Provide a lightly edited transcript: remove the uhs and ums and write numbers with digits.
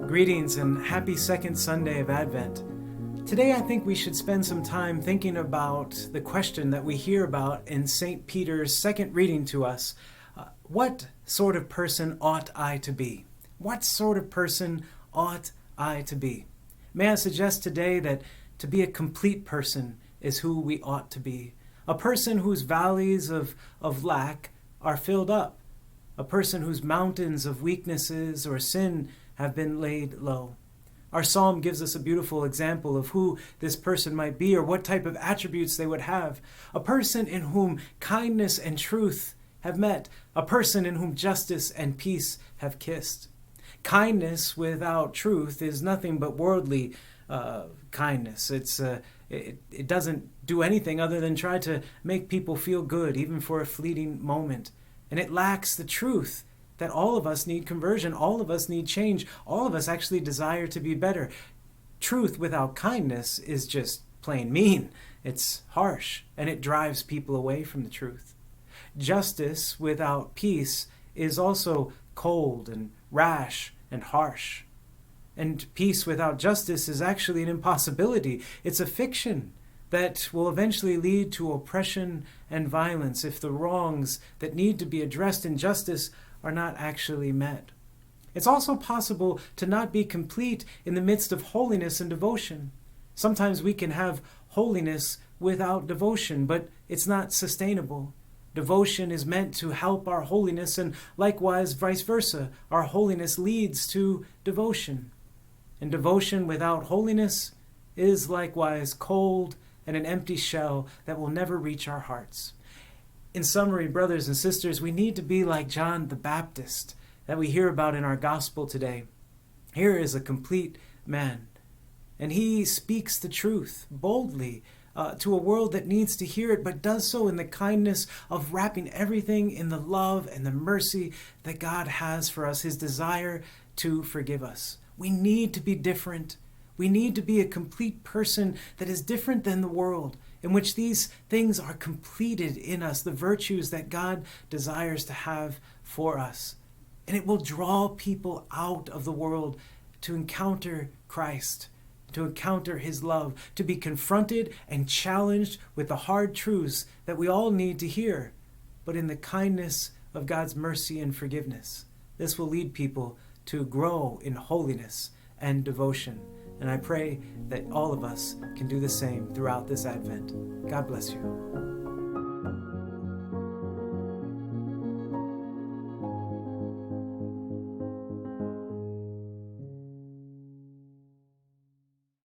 Greetings and happy second Sunday of Advent. Today I think we should spend some time thinking about the question that we hear about in St. Peter's second reading to us. What sort of person ought I to be? What sort of person ought I to be? May I suggest today that to be a complete person is who we ought to be. A person whose valleys of lack are filled up. A person whose mountains of weaknesses or sin have been laid low. Our psalm gives us a beautiful example of who this person might be or what type of attributes they would have. A person in whom kindness and truth have met. A person in whom justice and peace have kissed. Kindness without truth is nothing but worldly kindness. It doesn't do anything other than try to make people feel good, even for a fleeting moment. And it lacks the truth that all of us need conversion, all of us need change, all of us actually desire to be better. Truth without kindness is just plain mean. It's harsh, and it drives people away from the truth. Justice without peace is also cold and rash and harsh. And peace without justice is actually an impossibility. It's a fiction that will eventually lead to oppression and violence if the wrongs that need to be addressed in justice are not actually met. It's also possible to not be complete in the midst of holiness and devotion. Sometimes we can have holiness without devotion, but it's not sustainable. Devotion is meant to help our holiness, and likewise vice versa. Our holiness leads to devotion. And devotion without holiness is likewise cold and an empty shell that will never reach our hearts. In summary, brothers and sisters, we need to be like John the Baptist that we hear about in our gospel today. Here is a complete man, and he speaks the truth boldly to a world that needs to hear it, but does so in the kindness of wrapping everything in the love and the mercy that God has for us, his desire to forgive us. We need to be different. We need to be a complete person that is different than the world, in which these things are completed in us, the virtues that God desires to have for us. And it will draw people out of the world to encounter Christ, to encounter his love, to be confronted and challenged with the hard truths that we all need to hear, but in the kindness of God's mercy and forgiveness. This will lead people to grow in holiness and devotion. And I pray that all of us can do the same throughout this Advent. God bless you.